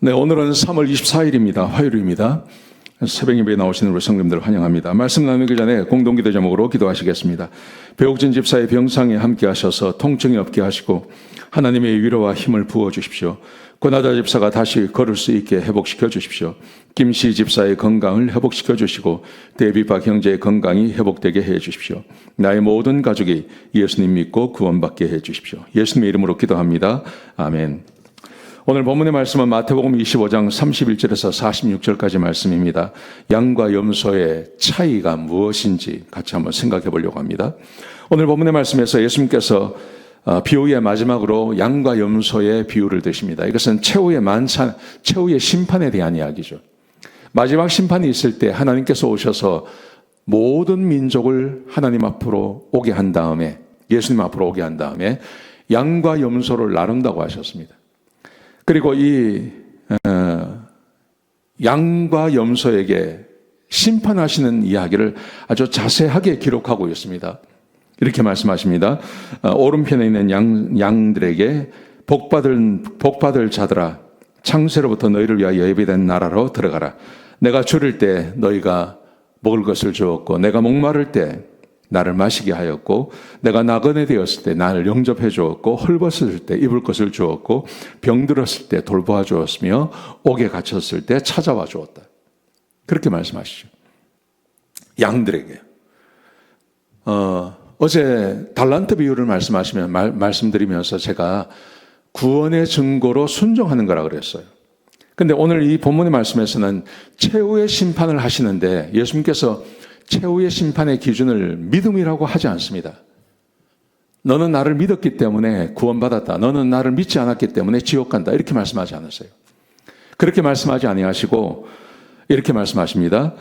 네, 오늘은 3월 24일입니다. 화요일입니다. 새벽 예배에 나오시는 우리 성도님들 환영합니다. 말씀 나누기 전에 공동기도 제목으로 기도하시겠습니다. 배옥진 집사의 병상에 함께 하셔서 통증이 없게 하시고 하나님의 위로와 힘을 부어주십시오. 권하자 집사가 다시 걸을 수 있게 회복시켜 주십시오. 김씨 집사의 건강을 회복시켜 주시고 데비박 형제의 건강이 회복되게 해 주십시오. 나의 모든 가족이 예수님 믿고 구원받게 해 주십시오. 예수님의 이름으로 기도합니다. 아멘. 오늘 본문의 말씀은 마태복음 25장 31절에서 46절까지 말씀입니다. 양과 염소의 차이가 무엇인지 같이 한번 생각해 보려고 합니다. 오늘 본문의 말씀에서 예수님께서 비유의 마지막으로 양과 염소의 비유를 드십니다. 이것은 최후의 만찬, 최후의 심판에 대한 이야기죠. 마지막 심판이 있을 때 하나님께서 오셔서 모든 민족을 하나님 앞으로 오게 한 다음에, 예수님 앞으로 오게 한 다음에 양과 염소를 나눈다고 하셨습니다. 그리고 이 양과 염소에게 심판하시는 이야기를 아주 자세하게 기록하고 있습니다. 이렇게 말씀하십니다. 오른편에 있는 양들에게 복받을 자들아, 창세로부터 너희를 위하여 예비된 나라로 들어가라. 내가 줄일 때 너희가 먹을 것을 주었고, 내가 목마를 때 나를 마시게 하였고, 내가 나그네 되었을 때 나를 영접해 주었고, 헐벗을 때 입을 것을 주었고, 병들었을 때 돌보아 주었으며, 옥에 갇혔을 때 찾아와 주었다. 그렇게 말씀하시죠. 양들에게. 어제 달란트 비유를 말씀드리면서 제가 구원의 증거로 순종하는 거라 그랬어요. 근데 오늘 이 본문의 말씀에서는 최후의 심판을 하시는데 예수님께서 최후의 심판의 기준을 믿음이라고 하지 않습니다. 너는 나를 믿었기 때문에 구원받았다. 너는 나를 믿지 않았기 때문에 지옥 간다. 이렇게 말씀하지 않았어요. 그렇게 말씀하지 아니하시고 이렇게 말씀하십니다.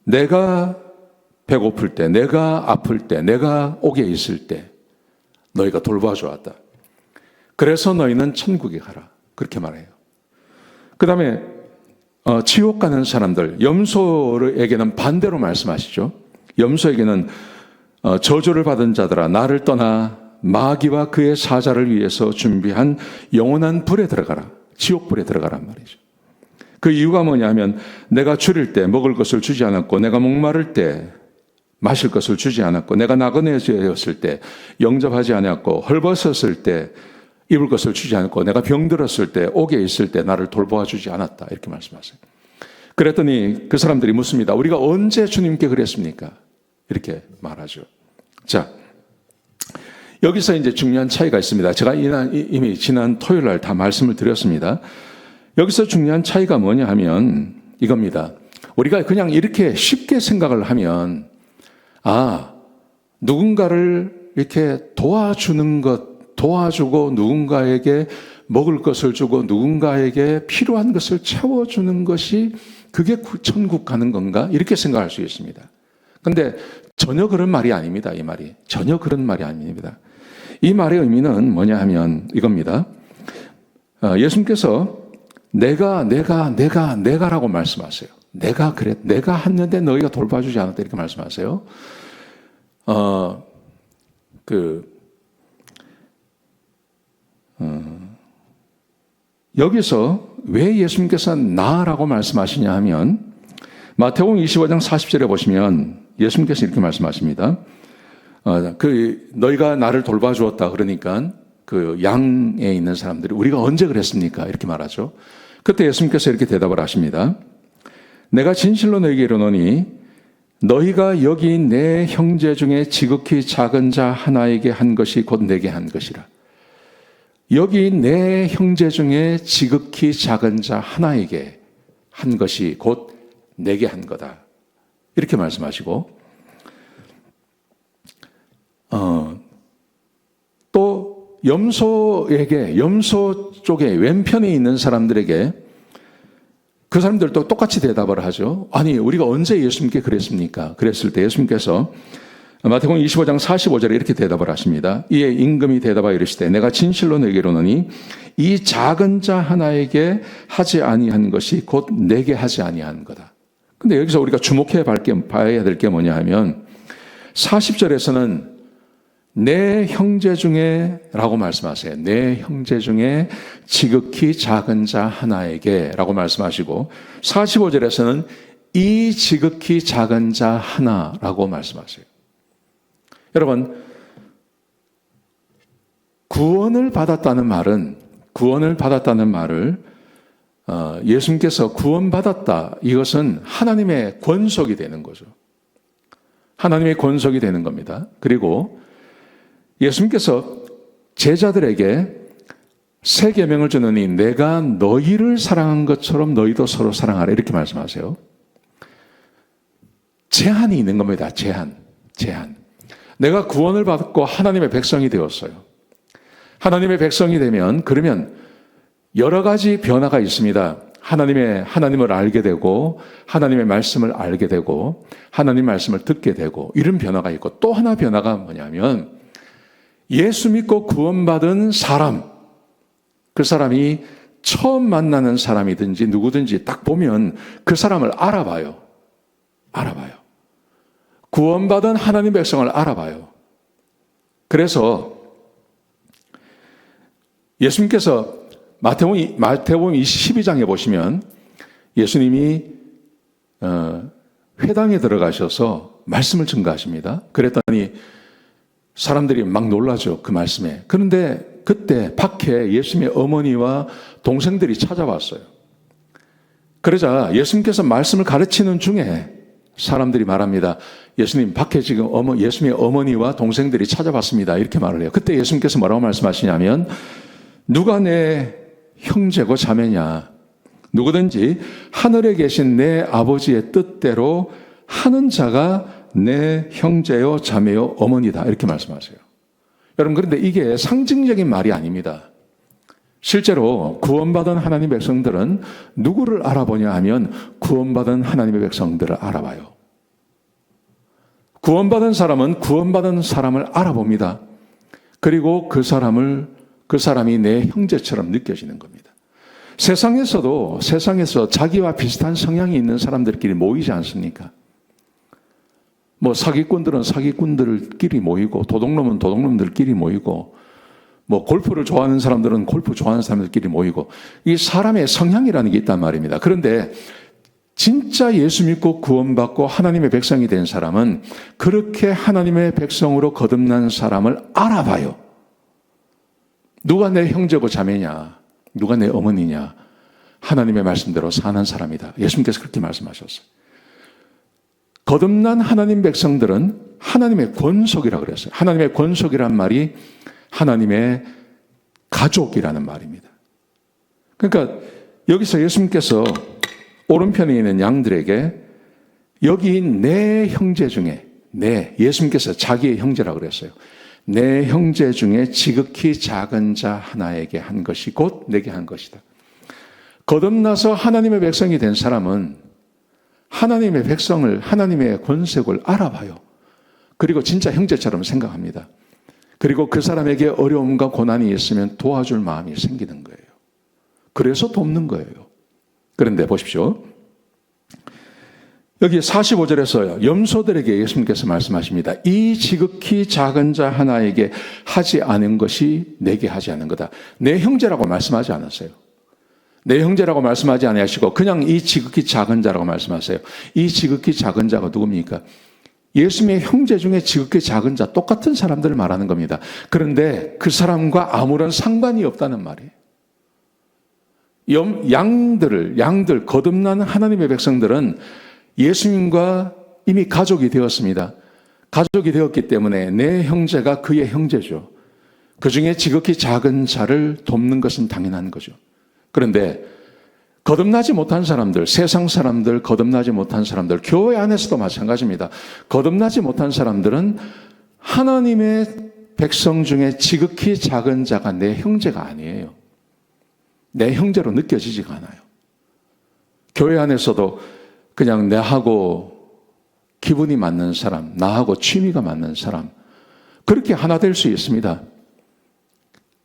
내가 배고플 때, 내가 아플 때, 내가 옥에 있을 때 너희가 돌봐주었다. 그래서 너희는 천국에 가라. 그렇게 말해요. 그 다음에 지옥 가는 사람들, 염소에게는 반대로 말씀하시죠. 염소에게는 저주를 받은 자들아, 나를 떠나 마귀와 그의 사자를 위해서 준비한 영원한 불에 들어가라. 지옥불에 들어가란 말이죠. 그 이유가 뭐냐면 내가 줄일 때 먹을 것을 주지 않았고, 내가 목마를 때 마실 것을 주지 않았고, 내가 나그네 되었을 때 영접하지 않았고, 헐벗었을 때 입을 것을 주지 않았고, 내가 병들었을 때, 옥에 있을 때 나를 돌보아 주지 않았다. 이렇게 말씀하세요. 그랬더니 그 사람들이 묻습니다. 우리가 언제 주님께 그랬습니까? 이렇게 말하죠. 자, 여기서 이제 중요한 차이가 있습니다. 제가 이미 지난 토요일 날 다 말씀을 드렸습니다. 여기서 중요한 차이가 뭐냐 하면 이겁니다. 우리가 그냥 이렇게 쉽게 생각을 하면, 누군가를 이렇게 도와주는 것, 도와주고 누군가에게 먹을 것을 주고 누군가에게 필요한 것을 채워주는 것이 그게 천국 가는 건가? 이렇게 생각할 수 있습니다. 그런데 전혀 그런 말이 아닙니다. 이 말이. 전혀 그런 말이 아닙니다. 이 말의 의미는 뭐냐 하면 이겁니다. 예수님께서 내가라고 말씀하세요. 내가 했는데 너희가 돌봐주지 않았다. 이렇게 말씀하세요. 여기서 왜 예수님께서 나라고 말씀하시냐 하면 마태복음 25장 40절에 보시면 예수님께서 이렇게 말씀하십니다. 너희가 나를 돌봐주었다. 그러니까 그 양에 있는 사람들이 우리가 언제 그랬습니까? 이렇게 말하죠. 그때 예수님께서 이렇게 대답을 하십니다. 내가 진실로 너희에게 이르노니 너희가 여기 내 형제 중에 지극히 작은 자 하나에게 한 것이 곧 내게 한 것이라. 여기 내 형제 중에 지극히 작은 자 하나에게 한 것이 곧 내게 한 거다. 이렇게 말씀하시고, 또 염소 쪽에 왼편에 있는 사람들에게 그 사람들도 똑같이 대답을 하죠. 아니, 우리가 언제 예수님께 그랬습니까? 그랬을 때 예수님께서 마태복음 25장 45절에 이렇게 대답을 하십니다. 이에 임금이 대답하여 이르시되 내가 진실로 너에게 이르노니 이 작은 자 하나에게 하지 아니한 것이 곧 내게 하지 아니한 거다. 근데 여기서 우리가 주목해 봐야 될 게 뭐냐 하면 40절에서는 내 형제 중에 라고 말씀하세요. 내 형제 중에 지극히 작은 자 하나에게 라고 말씀하시고 45절에서는 이 지극히 작은 자 하나라고 말씀하세요. 여러분, 구원을 받았다는 말을 예수님께서 구원받았다. 이것은 하나님의 권속이 되는 거죠. 하나님의 권속이 되는 겁니다. 그리고 예수님께서 제자들에게 새 계명을 주느니 내가 너희를 사랑한 것처럼 너희도 서로 사랑하라 이렇게 말씀하세요. 제한이 있는 겁니다. 제한. 내가 구원을 받고 하나님의 백성이 되었어요. 하나님의 백성이 되면 그러면 여러 가지 변화가 있습니다. 하나님을 알게 되고 하나님의 말씀을 알게 되고 하나님 말씀을 듣게 되고 이런 변화가 있고 또 하나 변화가 뭐냐면 예수 믿고 구원받은 사람, 그 사람이 처음 만나는 사람이든지 누구든지 딱 보면 그 사람을 알아봐요. 구원받은 하나님 백성을 알아봐요. 그래서 예수님께서 마태복음 12장에 보시면 예수님이 회당에 들어가셔서 말씀을 증거하십니다. 그랬더니 사람들이 막 놀라죠. 그 말씀에. 그런데 그때 밖에 예수님의 어머니와 동생들이 찾아왔어요. 그러자 예수님께서 말씀을 가르치는 중에 사람들이 말합니다. 예수님, 밖에 지금 예수님의 어머니와 동생들이 찾아왔습니다. 이렇게 말을 해요. 그때 예수님께서 뭐라고 말씀하시냐면 누가 내 형제고 자매냐? 누구든지 하늘에 계신 내 아버지의 뜻대로 하는 자가 내 형제요, 자매요, 어머니다. 이렇게 말씀하세요. 여러분, 그런데 이게 상징적인 말이 아닙니다. 실제로 구원받은 하나님의 백성들은 누구를 알아보냐 하면 구원받은 하나님의 백성들을 알아봐요. 구원받은 사람은 구원받은 사람을 알아봅니다. 그리고 그 사람이 내 형제처럼 느껴지는 겁니다. 세상에서 자기와 비슷한 성향이 있는 사람들끼리 모이지 않습니까? 사기꾼들은 사기꾼들끼리 모이고, 도둑놈은 도둑놈들끼리 모이고, 골프를 좋아하는 사람들은 골프 좋아하는 사람들끼리 모이고, 이 사람의 성향이라는 게 있단 말입니다. 그런데 진짜 예수 믿고 구원받고 하나님의 백성이 된 사람은 그렇게 하나님의 백성으로 거듭난 사람을 알아봐요. 누가 내 형제고 자매냐? 누가 내 어머니냐? 하나님의 말씀대로 사는 사람이다. 예수님께서 그렇게 말씀하셨어요. 거듭난 하나님 백성들은 하나님의 권속이라고 그랬어요. 하나님의 권속이란 말이 하나님의 가족이라는 말입니다. 그러니까 여기서 예수님께서 오른편에 있는 양들에게 여기 내 형제 중에 예수님께서 자기의 형제라고 그랬어요. 내 형제 중에 지극히 작은 자 하나에게 한 것이 곧 내게 한 것이다. 거듭나서 하나님의 백성이 된 사람은 하나님의 백성을, 하나님의 권색을 알아봐요. 그리고 진짜 형제처럼 생각합니다. 그리고 그 사람에게 어려움과 고난이 있으면 도와줄 마음이 생기는 거예요. 그래서 돕는 거예요. 그런데 보십시오. 여기 45절에서 염소들에게 예수님께서 말씀하십니다. 이 지극히 작은 자 하나에게 하지 않은 것이 내게 하지 않은 거다. 내 형제라고 말씀하지 않았어요. 내 형제라고 말씀하지 않으시고 그냥 이 지극히 작은 자라고 말씀하세요. 이 지극히 작은 자가 누굽니까? 예수님의 형제 중에 지극히 작은 자, 똑같은 사람들을 말하는 겁니다. 그런데 그 사람과 아무런 상관이 없다는 말이에요. 양들, 거듭난 하나님의 백성들은 예수님과 이미 가족이 되었습니다. 가족이 되었기 때문에 내 형제가 그의 형제죠. 그 중에 지극히 작은 자를 돕는 것은 당연한 거죠. 그런데 거듭나지 못한 사람들, 세상 사람들, 거듭나지 못한 사람들, 교회 안에서도 마찬가지입니다. 거듭나지 못한 사람들은 하나님의 백성 중에 지극히 작은 자가 내 형제가 아니에요. 내 형제로 느껴지지가 않아요. 교회 안에서도 그냥 나하고 기분이 맞는 사람, 나하고 취미가 맞는 사람, 그렇게 하나 될 수 있습니다.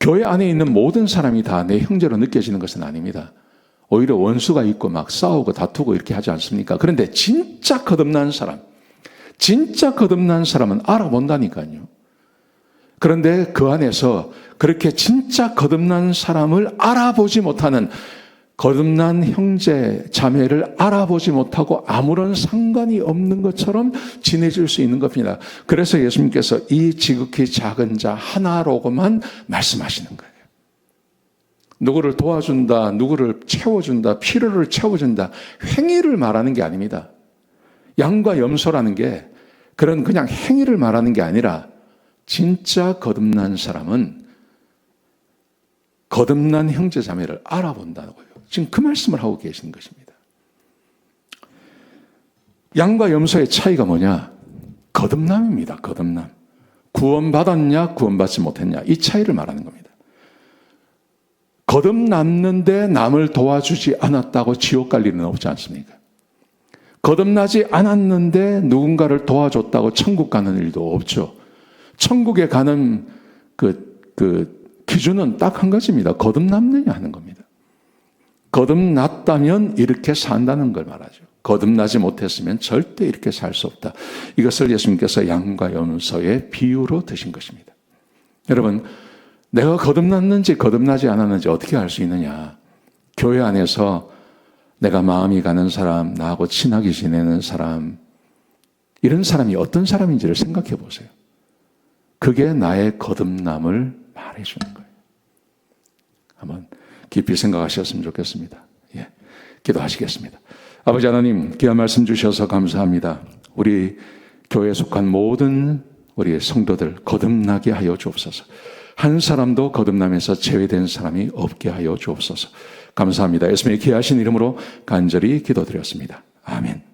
교회 안에 있는 모든 사람이 다 내 형제로 느껴지는 것은 아닙니다. 오히려 원수가 있고 막 싸우고 다투고 이렇게 하지 않습니까? 그런데 진짜 거듭난 사람은 알아본다니까요. 그런데 그 안에서 그렇게 진짜 거듭난 사람을 알아보지 못하는, 거듭난 형제, 자매를 알아보지 못하고 아무런 상관이 없는 것처럼 지내질 수 있는 겁니다. 그래서 예수님께서 이 지극히 작은 자 하나로고만 말씀하시는 거예요. 누구를 도와준다, 누구를 채워준다, 필요를 채워준다, 행위를 말하는 게 아닙니다. 양과 염소라는 게 그런 그냥 행위를 말하는 게 아니라 진짜 거듭난 사람은 거듭난 형제 자매를 알아본다고요. 지금 그 말씀을 하고 계시는 것입니다. 양과 염소의 차이가 뭐냐? 거듭남입니다. 거듭남. 구원받았냐, 구원받지 못했냐, 이 차이를 말하는 겁니다. 거듭났는데 남을 도와주지 않았다고 지옥 갈 일은 없지 않습니까? 거듭나지 않았는데 누군가를 도와줬다고 천국 가는 일도 없죠. 천국에 가는 그 기준은 딱 한 가지입니다. 거듭났느냐 하는 겁니다. 거듭났다면 이렇게 산다는 걸 말하죠. 거듭나지 못했으면 절대 이렇게 살 수 없다. 이것을 예수님께서 양과 염소의 비유로 드신 것입니다. 여러분, 내가 거듭났는지 거듭나지 않았는지 어떻게 알 수 있느냐? 교회 안에서 내가 마음이 가는 사람, 나하고 친하게 지내는 사람, 이런 사람이 어떤 사람인지를 생각해 보세요. 그게 나의 거듭남을 말해주는 거예요. 한번 깊이 생각하셨으면 좋겠습니다. 예, 기도하시겠습니다. 아버지 하나님, 귀한 말씀 주셔서 감사합니다. 우리 교회에 속한 모든 우리 성도들 거듭나게 하여 주옵소서. 한 사람도 거듭나면서 제외된 사람이 없게 하여 주옵소서. 감사합니다. 예수님의 귀하신 이름으로 간절히 기도드렸습니다. 아멘.